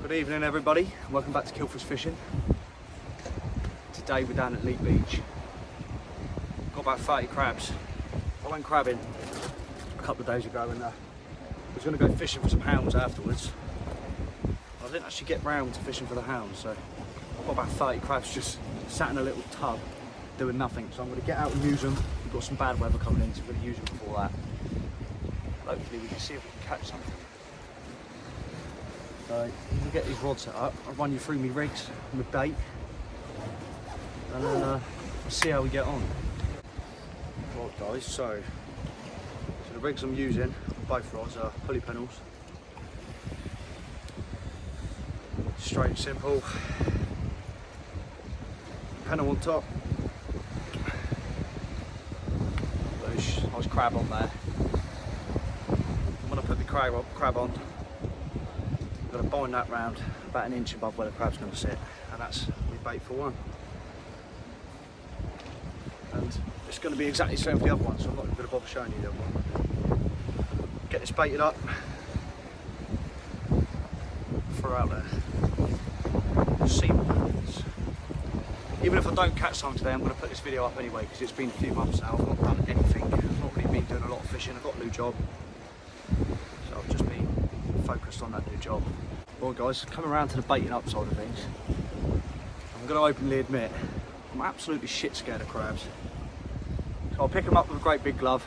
Good evening everybody, welcome back to Kilfish Fishing. Today we're down at Leap Beach. Got about 30 crabs. I went crabbing a couple of days ago and I was going to go fishing for some hounds afterwards. I didn't actually get round to fishing for the hounds, so I've got about 30 crabs just sat in a little tub doing nothing. So I'm going to get out and use them. We've got some bad weather coming in, so we're going to use them before that. Hopefully we can see if we can catch something. So we'll get these rods set up. I'll run you through my rigs and my bait, and then we'll see how we get on. Right guys, so the rigs I'm using, both rods, are pulley panels. Straight and simple. Panel on top. Nice crab on there. When I put the crab on, I'm going to bind that round about an inch above where the crab's going to sit, and that's my bait for one. And it's going to be exactly the same for the other one, so I'm not even going to bother showing you the other one. Get this baited up, throw out there, see what happens. Even if I don't catch some today, I'm going to put this video up anyway because it's been a few months now. I've not done anything. I've not really been doing a lot of fishing. I've got a new job, so I've just been focused on that new job. Well guys, coming around to the baiting up side of things, I'm going to openly admit I'm absolutely shit scared of crabs. So I'll pick him up with a great big glove.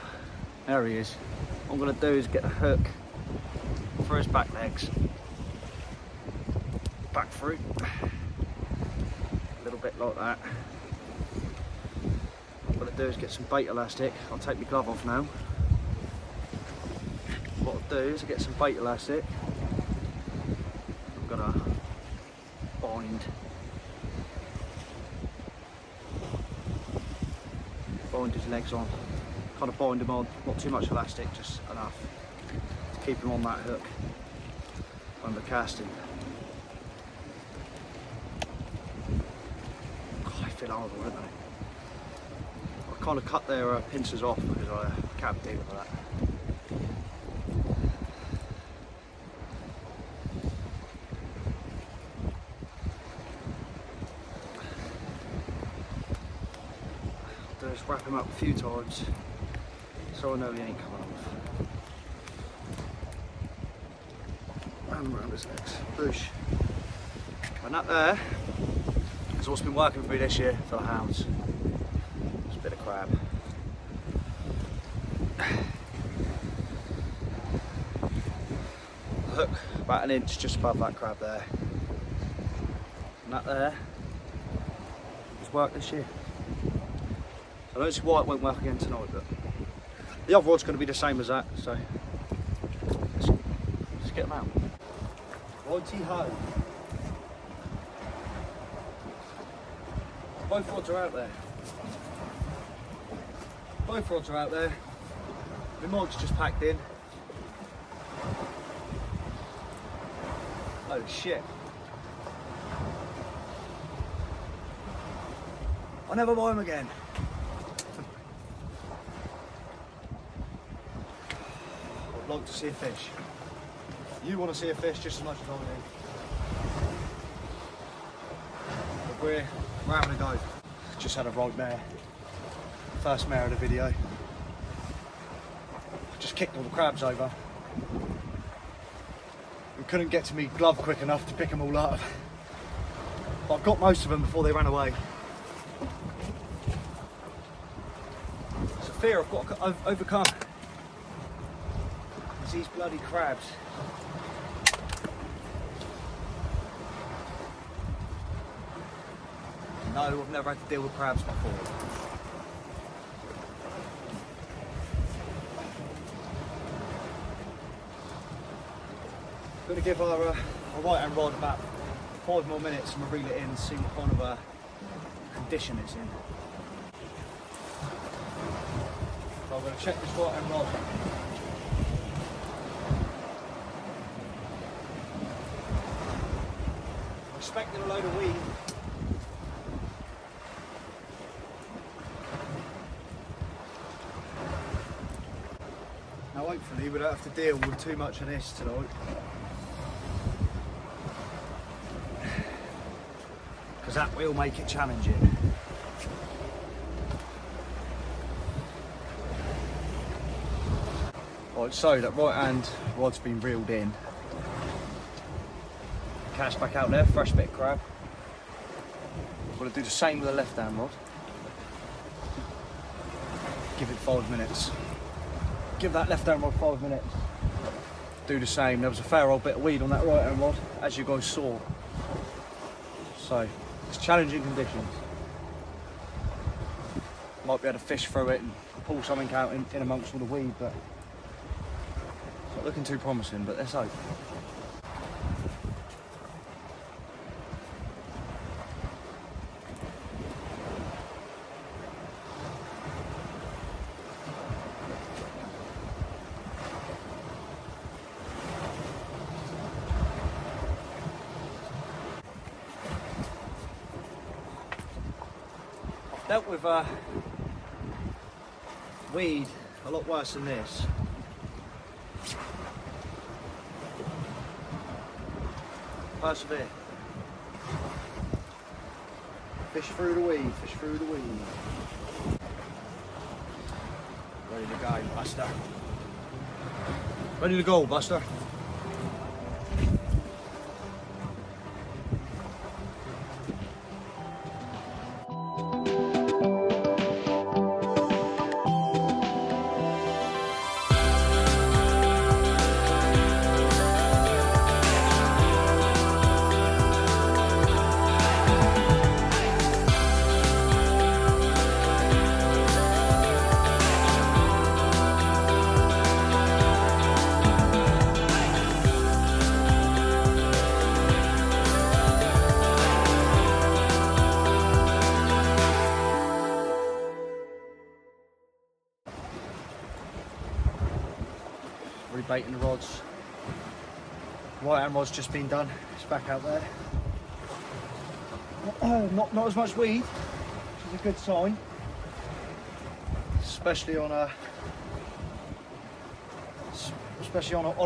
There he is. What I'm going to do is get a hook for his back legs, back through, a little bit like that. What I'm going to do is get some bait elastic. I'll take my glove off now. What I'll do is get some bait elastic. I'm going to bind his legs on. Kind of bind him on, not too much elastic, just enough to keep him on that hook when we're casting. God, they feel horrible, don't they? I kind of cut their pincers off because I can't deal with that. Just wrap him up a few times so I know he ain't coming off. And around his legs, push. And that there is what's been working for me this year for the hounds. Just a bit of crab. Hook about an inch just above that crab there. And that there has worked this year. I don't see why it won't work again tonight, but the other rod's going to be the same as that, so let's get them out. Righty-ho. Both rods are out there. Both rods are out there. The mog's just packed in. Oh shit. I'll never buy them again. I'd like to see a fish. You want to see a fish just as much as I do. But we're having a go. Just had a right mare. First mare of the video. Just kicked all the crabs over. And couldn't get to me glove quick enough to pick them all up. But I got most of them before they ran away. It's a fear I've got to overcome. These bloody crabs. No, I've never had to deal with crabs before. I'm going to give our right hand rod about 5 more minutes and we'll reel it in and see what kind of condition it's in. So I'm going to check this right hand rod. Expecting a load of weed. Now hopefully we don't have to deal with too much of this tonight. because that will make it challenging. Right, so that right hand rod's been reeled in. Cast back out there, fresh bit of crab. I'm going to do the same with the left hand rod. Give it 5 minutes. Give that left hand rod 5 minutes. Do the same. There was a fair old bit of weed on that right hand rod, as you guys saw. So, it's challenging conditions. Might be able to fish through it and pull something out in amongst all the weed, but it's not looking too promising, but let's hope. Dealt with weed a lot worse than this. Persevere. Fish through the weed, fish through the weed. Ready to go, Buster. Ready to go, Buster. Rebaiting the rods. Right hand rod's just been done. It's back out there. Not as much weed, which is a good sign, especially on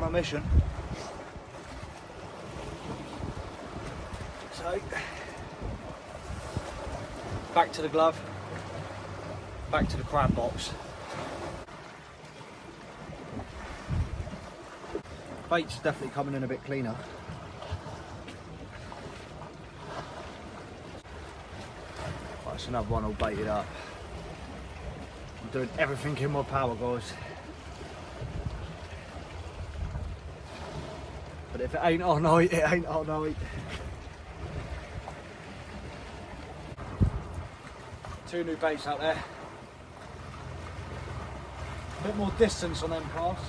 a mission. So back to the glove, back to the crab box. Bait's definitely coming in a bit cleaner. That's another one all baited up. I'm doing everything in my power, guys. But if it ain't all night, it ain't all night. 2 new baits out there. A bit more distance on them casts.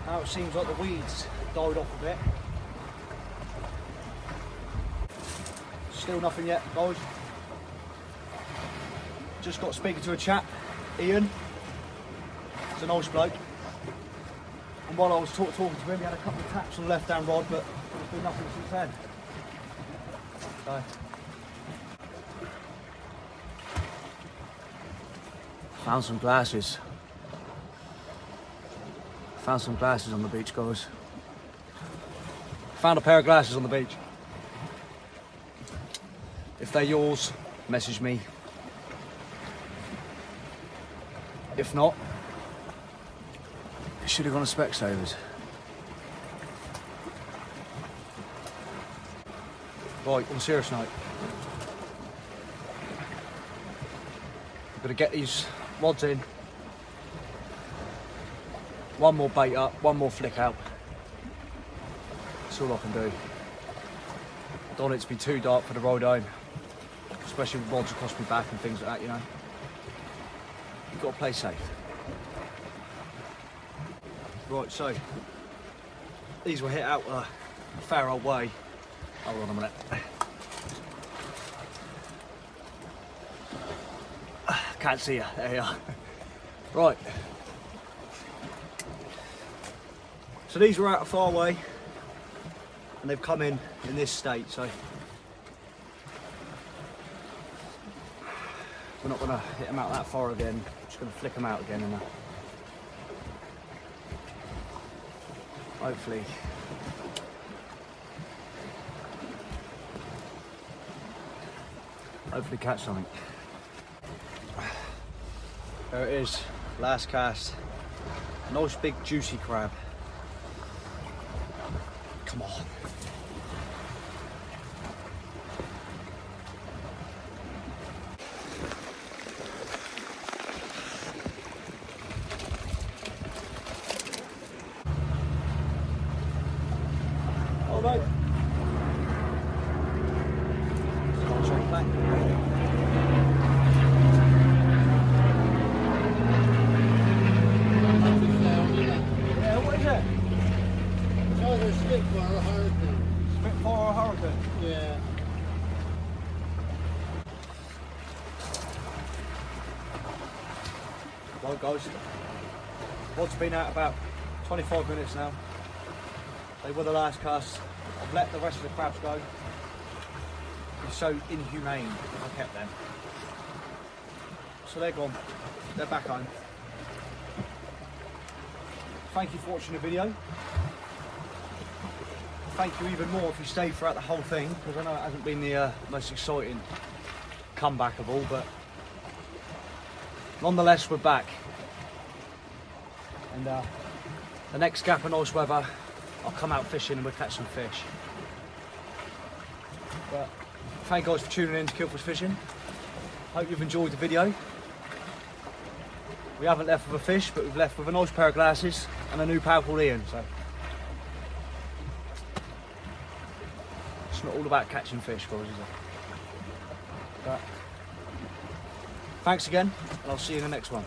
Now it seems like the weeds died off a bit. Still nothing yet, guys. Just got speaking to a chap, Ian. He's a nice bloke. And while I was talking to him, he had a couple of taps on the left-hand rod, but there's been nothing since then. So. Found some glasses. Found some glasses on the beach, guys. Found a pair of glasses on the beach. If they're yours, message me. If not, it should have gone to Specsavers. Right, on a serious note, I'm gonna get these rods in. One more bait up, one more flick out. That's all I can do. I don't want it to be too dark for the ride home, especially with rods across my back and things like that, you know. You've got to play safe. Right, so these were hit out a fair old way. Hold on a minute. Can't see you. There you are. Right. So these were out a far way, and they've come in this state. So we're not going to hit them out that far again. We're just going to flick them out again, and hopefully Hopefully catch something. There it is, last cast. Nice big juicy crab. Come on. All right. Got straight back. Yeah, what is it? It's either a Spitfire or a Hurricane. Spitfire or Hurricane? Yeah. Well guys, rod's been out about 25 minutes now. They were the last cast. I've let the rest of the crabs go. It's so inhumane if I kept them. So they're gone. They're back home. Thank you for watching the video. Thank you even more if you stayed throughout the whole thing, because I know it hasn't been the most exciting comeback of all, but nonetheless we're back. And the next gap of nice weather, I'll come out fishing and we'll catch some fish. But thank you guys for tuning in to Kilford's Fishing. Hope you've enjoyed the video. We haven't left with a fish, but we've left with a nice pair of glasses and a new pal called Ian. So it's not all about catching fish, guys, is it? But thanks again, and I'll see you in the next one.